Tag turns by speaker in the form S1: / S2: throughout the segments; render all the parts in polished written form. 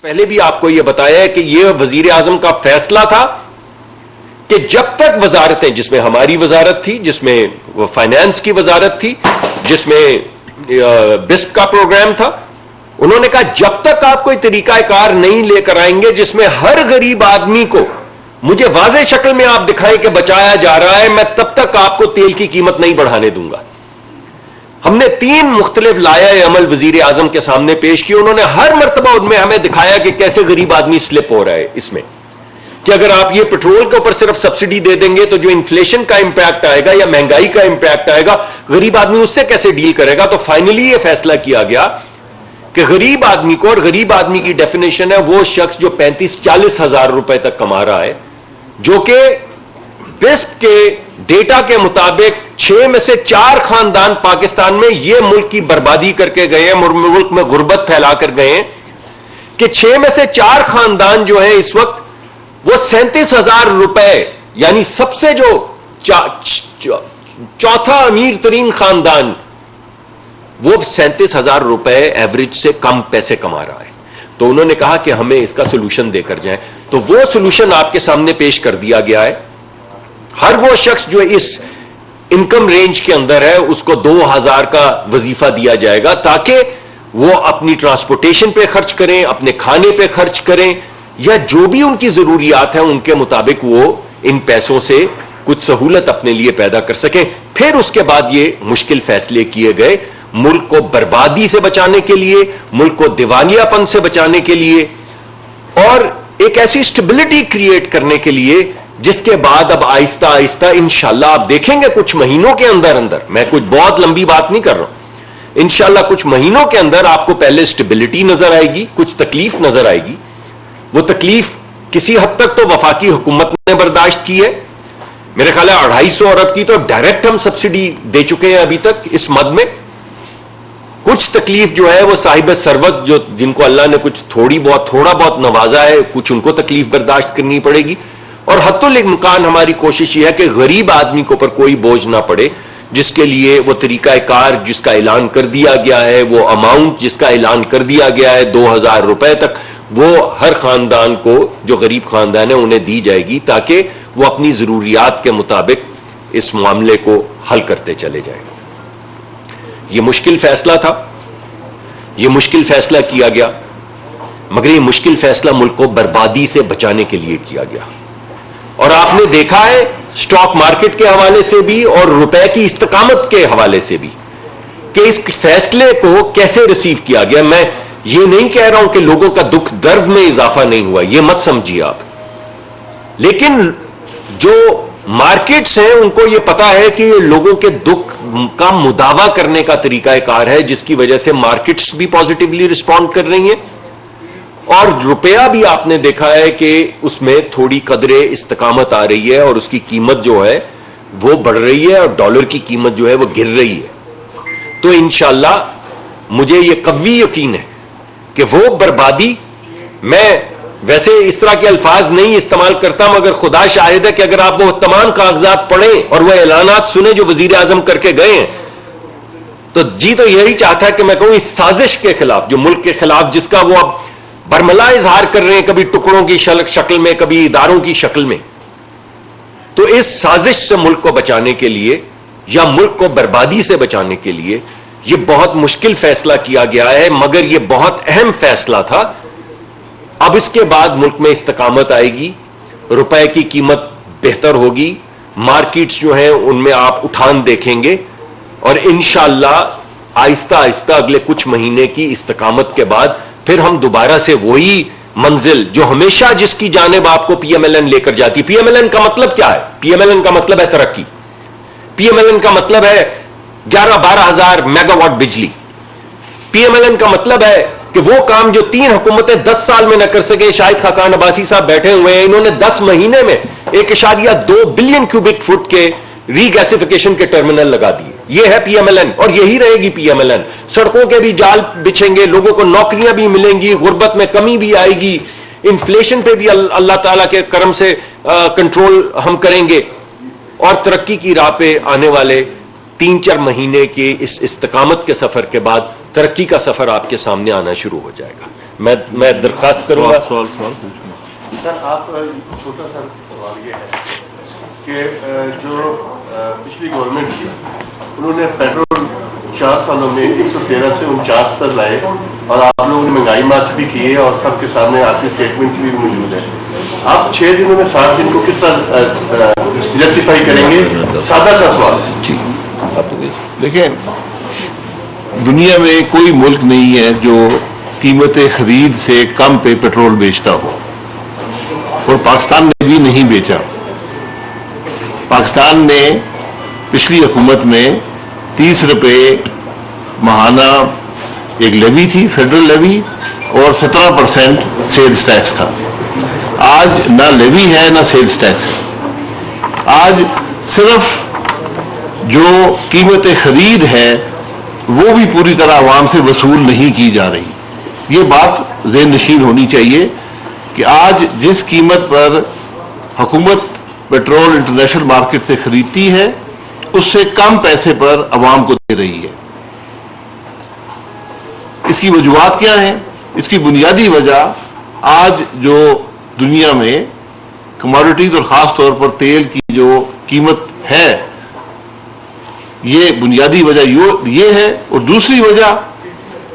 S1: پہلے بھی آپ کو یہ بتایا ہے کہ یہ وزیر اعظم کا فیصلہ تھا کہ جب تک وزارتیں، جس میں ہماری وزارت تھی، جس میں فائنانس کی وزارت تھی، جس میں بسپ کا پروگرام تھا، انہوں نے کہا جب تک آپ کوئی طریقہ کار نہیں لے کر آئیں گے جس میں ہر غریب آدمی کو مجھے واضح شکل میں آپ دکھائیں کہ بچایا جا رہا ہے، میں تب تک آپ کو تیل کی قیمت نہیں بڑھانے دوں گا۔ ہم نے 3 مختلف لائحہ عمل وزیر اعظم کے سامنے پیش کی، انہوں نے ہر مرتبہ ان میں ہمیں دکھایا کہ کیسے غریب آدمی سلپ ہو رہا ہے اس میں، کہ اگر آپ یہ پیٹرول کے اوپر صرف سبسڈی دے دیں گے تو جو انفلیشن کا امپیکٹ آئے گا یا مہنگائی کا امپیکٹ آئے گا، غریب آدمی اس سے کیسے ڈیل کرے گا۔ تو فائنلی یہ فیصلہ کیا گیا کہ غریب آدمی کو، اور غریب آدمی کی ڈیفینیشن ہے وہ شخص جو 35-40 ہزار روپے تک کما رہا ہے، جو کہ بسپ کے ڈیٹا کے مطابق 6 میں سے 4 خاندان پاکستان میں یہ ملک کی بربادی کر کے گئے ہیں، ملک میں غربت پھیلا کر گئے ہیں، کہ 6 میں سے 4 خاندان جو ہیں اس وقت وہ 37,000 روپے، یعنی سب سے جو چوتھا امیر ترین خاندان، وہ 37,000 روپے ایوریج سے کم پیسے کما رہا ہے۔ تو انہوں نے کہا کہ ہمیں اس کا سولوشن دے کر جائیں، تو وہ سولوشن آپ کے سامنے پیش کر دیا گیا ہے۔ ہر وہ شخص جو اس انکم رینج کے اندر ہے اس کو 2,000 کا وظیفہ دیا جائے گا، تاکہ وہ اپنی ٹرانسپورٹیشن پہ خرچ کریں، اپنے کھانے پہ خرچ کریں، یا جو بھی ان کی ضروریات ہیں ان کے مطابق وہ ان پیسوں سے کچھ سہولت اپنے لیے پیدا کر سکیں۔ پھر اس کے بعد یہ مشکل فیصلے کیے گئے ملک کو بربادی سے بچانے کے لیے، ملک کو دیوالیہ پن سے بچانے کے لیے، اور ایک ایسی سٹیبلٹی کریٹ کرنے کے لیے جس کے بعد اب آہستہ آہستہ انشاءاللہ آپ دیکھیں گے کچھ مہینوں کے اندر میں کچھ بہت لمبی بات نہیں کر رہا ہوں، انشاءاللہ کچھ مہینوں کے اندر آپ کو پہلے سٹیبلٹی نظر آئے گی، کچھ تکلیف نظر آئے گی۔ وہ تکلیف کسی حد تک تو وفاقی حکومت نے برداشت کی ہے، میرے خیال ہے 250 ارب کی تو ڈائریکٹ ہم سبسڈی دے چکے ہیں ابھی تک اس مد میں۔ کچھ تکلیف جو ہے وہ صاحب ثروت جن کو اللہ نے کچھ تھوڑا بہت نوازا ہے، کچھ ان کو تکلیف برداشت کرنی پڑے گی، اور حتی الامکان ہماری کوشش یہ ہے کہ غریب آدمی کے اوپر کوئی بوجھ نہ پڑے، جس کے لیے وہ طریقہ کار جس کا اعلان کر دیا گیا ہے، وہ اماؤنٹ جس کا اعلان کر دیا گیا ہے 2,000 روپے تک، وہ ہر خاندان کو جو غریب خاندان ہے انہیں دی جائے گی، تاکہ وہ اپنی ضروریات کے مطابق اس معاملے کو حل کرتے چلے جائیں۔ یہ مشکل فیصلہ تھا، یہ مشکل فیصلہ کیا گیا، مگر یہ مشکل فیصلہ ملک کو بربادی سے بچانے کے لیے کیا گیا۔ اور آپ نے دیکھا ہے سٹاک مارکیٹ کے حوالے سے بھی اور روپے کی استقامت کے حوالے سے بھی کہ اس فیصلے کو کیسے ریسیو کیا گیا۔ میں یہ نہیں کہہ رہا ہوں کہ لوگوں کا دکھ درد میں اضافہ نہیں ہوا، یہ مت سمجھیے آپ، لیکن جو مارکیٹس ہیں ان کو یہ پتا ہے کہ یہ لوگوں کے دکھ کا مداوا کرنے کا طریقہ کار ہے، جس کی وجہ سے مارکیٹس بھی پازیٹیولی رسپونڈ کر رہی ہیں، اور روپیہ بھی آپ نے دیکھا ہے کہ اس میں تھوڑی قدرے استقامت آ رہی ہے اور اس کی قیمت جو ہے وہ بڑھ رہی ہے، اور ڈالر کی قیمت جو ہے وہ گر رہی ہے۔ تو انشاءاللہ مجھے یہ قوی یقین ہے کہ وہ بربادی، میں ویسے اس طرح کے الفاظ نہیں استعمال کرتا، مگر خدا شاہد ہے کہ اگر آپ وہ تمام کاغذات پڑھیں اور وہ اعلانات سنیں جو وزیر اعظم کر کے گئے ہیں، تو تو یہی چاہتا ہے کہ میں کہوں اس سازش کے خلاف، جو ملک کے خلاف جس کا وہ اب برملا اظہار کر رہے ہیں، کبھی ٹکڑوں کی شکل میں، کبھی اداروں کی شکل میں، تو اس سازش سے ملک کو بچانے کے لیے یا ملک کو بربادی سے بچانے کے لیے یہ بہت مشکل فیصلہ کیا گیا ہے، مگر یہ بہت اہم فیصلہ تھا۔ اب اس کے بعد ملک میں استقامت آئے گی، روپے کی قیمت بہتر ہوگی، مارکیٹس جو ہیں ان میں آپ اٹھان دیکھیں گے، اور انشاءاللہ آہستہ آہستہ اگلے کچھ مہینے کی استقامت کے بعد پھر ہم دوبارہ سے وہی منزل جو ہمیشہ جس کی جانب آپ کو پی ایم ایل این لے کر جاتی۔ پی ایم ایل این کا مطلب کیا ہے؟ پی ایم ایل این کا مطلب ہے ترقی، پی ایم ایل این کا مطلب ہے 11-12 ہزار میگا واٹ بجلی، پی ایم ایل این کا مطلب ہے کہ وہ کام جو 3 حکومتیں 10 سال میں نہ کر سکے۔ شاہد خاقان عباسی صاحب بیٹھے ہوئے ہیں، انہوں نے 10 مہینے میں 1.2 بلین کیوبک فٹ کے ری گیسیفیکیشن کے ٹرمینل لگا دیے۔ یہ ہے پی ایم ایل این، اور یہی رہے گی پی ایم ایل این۔ سڑکوں کے بھی جال بچھیں گے، لوگوں کو نوکریاں بھی ملیں گی، غربت میں کمی بھی آئے گی، انفلیشن پہ بھی اللہ تعالیٰ کے کرم سے کنٹرول ہم کریں گے، اور ترقی کی راہ پہ آنے والے 3-4 مہینے کے اس استقامت کے سفر کے بعد ترقی کا سفر آپ کے سامنے آنا شروع ہو جائے گا۔ میں درخواست کروں گا.
S2: سوال سر آپ چھوٹا سا سوال یہ ہے کہ جو پچھلی گورنمنٹ تھی انہوں نے پیٹرول 4 سالوں میں 113 سے 49 پر لائے اور آپ لوگوں نے مہنگائی مارچ بھی کی ہے اور سب کے سامنے آپ کی اسٹیٹمنٹس بھی موجود ہیں. آپ 6 دنوں میں 7 دن کو کس طرح جسٹیفائی کریں گے؟ سادہ سا سوال.
S3: دیکھیں دنیا میں کوئی ملک نہیں ہے جو قیمت خرید سے کم پہ پیٹرول بیچتا ہو اور پاکستان نے بھی نہیں بیچا. پاکستان نے پچھلی حکومت میں 30 روپے ماہانہ ایک لیوی تھی فیڈرل لیوی اور 17% سیلز ٹیکس تھا. آج نہ لیوی ہے نہ سیلز ٹیکس ہے. آج صرف جو قیمت خرید ہے وہ بھی پوری طرح عوام سے وصول نہیں کی جا رہی. یہ بات ذہن نشین ہونی چاہیے کہ آج جس قیمت پر حکومت پیٹرول انٹرنیشنل مارکیٹ سے خریدتی ہے اس سے کم پیسے پر عوام کو دے رہی ہے. اس کی وجوہات کیا ہیں؟ اس کی بنیادی وجہ آج جو دنیا میں کموڈیٹیز اور خاص طور پر تیل کی جو قیمت ہے یہ بنیادی وجہ یہ ہے. اور دوسری وجہ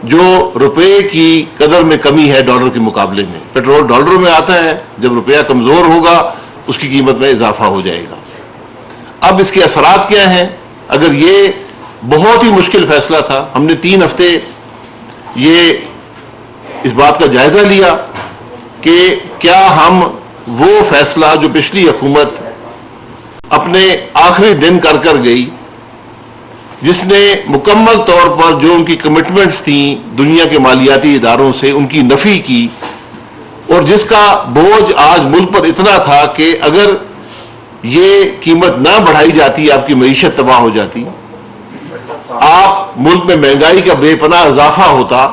S3: جو روپے کی قدر میں کمی ہے ڈالر کے مقابلے میں. پیٹرول ڈالروں میں آتا ہے، جب روپیہ کمزور ہوگا اس کی قیمت میں اضافہ ہو جائے گا. اب اس کے اثرات کیا ہیں؟ اگر یہ بہت ہی مشکل فیصلہ تھا. ہم نے 3 ہفتے یہ اس بات کا جائزہ لیا کہ کیا ہم وہ فیصلہ جو پچھلی حکومت اپنے آخری دن کر گئی، جس نے مکمل طور پر جو ان کی کمٹمنٹس تھیں دنیا کے مالیاتی اداروں سے ان کی نفی کی، اور جس کا بوجھ آج ملک پر اتنا تھا کہ اگر یہ قیمت نہ بڑھائی جاتی آپ کی معیشت تباہ ہو جاتی، آپ ملک میں مہنگائی کا بے پناہ اضافہ ہوتا.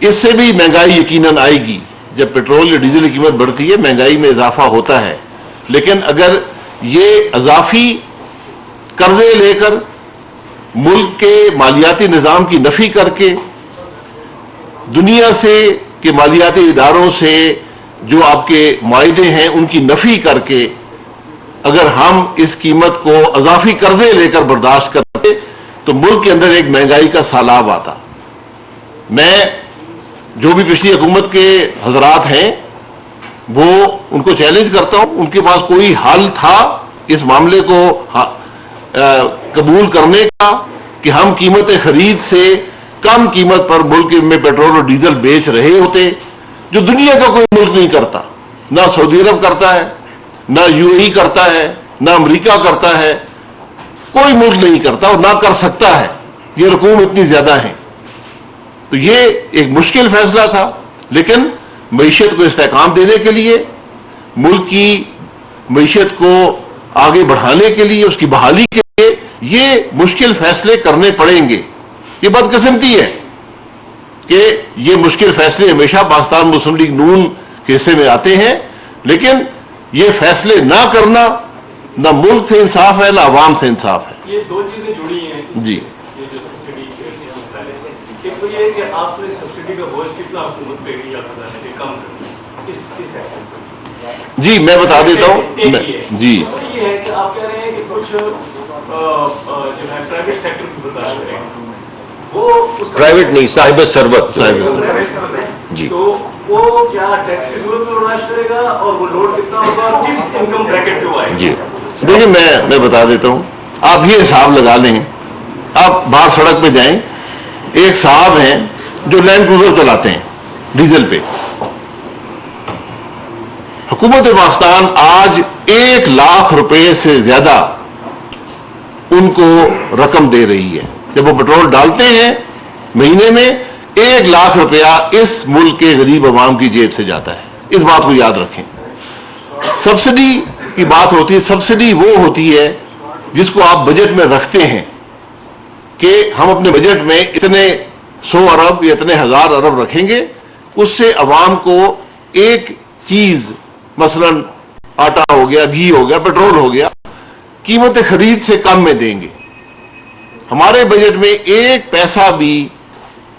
S3: اس سے بھی مہنگائی یقیناً آئے گی. جب پیٹرول یا ڈیزل کی قیمت بڑھتی ہے مہنگائی میں اضافہ ہوتا ہے. لیکن اگر یہ اضافی قرضے لے کر ملک کے مالیاتی نظام کی نفی کر کے دنیا سے کے مالیاتی اداروں سے جو آپ کے معاہدے ہیں ان کی نفی کر کے اگر ہم اس قیمت کو اضافی قرضے لے کر برداشت کرتے تو ملک کے اندر ایک مہنگائی کا سیلاب آتا. میں جو بھی پچھلی حکومت کے حضرات ہیں وہ ان کو چیلنج کرتا ہوں، ان کے پاس کوئی حل تھا اس معاملے کو قبول کرنے کا کہ ہم قیمت خرید سے کم قیمت پر ملک میں پیٹرول اور ڈیزل بیچ رہے ہوتے، جو دنیا کا کوئی ملک نہیں کرتا. نہ سعودی عرب کرتا ہے، نہ UAE کرتا ہے، نہ امریکہ کرتا ہے. کوئی ملک نہیں کرتا اور نہ کر سکتا ہے. یہ رقوم اتنی زیادہ ہیں. تو یہ ایک مشکل فیصلہ تھا، لیکن معیشت کو استحکام دینے کے لیے، ملک کی معیشت کو آگے بڑھانے کے لیے، اس کی بحالی کے لیے یہ مشکل فیصلے کرنے پڑیں گے. یہ بدقسمتی ہے کہ یہ مشکل فیصلے ہمیشہ پاکستان مسلم لیگ نون کے حصے میں آتے ہیں، لیکن یہ فیصلے نہ کرنا نہ ملک سے انصاف ہے نہ عوام سے انصاف ہے.
S4: یہ 2 چیزیں جڑی ہیں.
S3: جی
S4: یہ جو سبسڈی ایک تو یہ ہے کہ آپ نے سبسڈی کا بوجھ کتنا حکومت پہ کیا ہے کم کرنا اس
S3: جی میں بتا دیتا ہوں. جی
S4: یہ ہے کہ آپ کہہ رہے ہیں کہ کچھ جو ہے پرائیویٹ سیکٹر کی برداشت کریں گے، وہ
S1: پرائیویٹ نہیں، صاحب ثروت. جی
S4: تو وہ کیا ٹیکس کی صورت میں برداشت کرے گا اور وہ لوڈ کتنا ہوگا، کس انکم بریکٹ پہ آئے گا؟
S3: جی دیکھیں میں بتا دیتا ہوں. آپ یہ حساب لگا لیں، آپ باہر سڑک پہ جائیں، ایک صاحب ہیں جو لینڈ کروزر چلاتے ہیں ڈیزل پہ. حکومت پاکستان آج 1 لاکھ روپے سے زیادہ ان کو رقم دے رہی ہے. جب وہ پیٹرول ڈالتے ہیں مہینے میں 1 لاکھ روپیہ اس ملک کے غریب عوام کی جیب سے جاتا ہے. اس بات کو یاد رکھیں. سبسڈی کی بات ہوتی ہے، سبسڈی وہ ہوتی ہے جس کو آپ بجٹ میں رکھتے ہیں کہ ہم اپنے بجٹ میں اتنے 100 ارب یا اتنے 1000 ارب رکھیں گے، اس سے عوام کو ایک چیز مثلا آٹا ہو گیا، گھی ہو گیا، پیٹرول ہو گیا، قیمت خرید سے کم میں دیں گے. ہمارے بجٹ میں 1 پیسہ بھی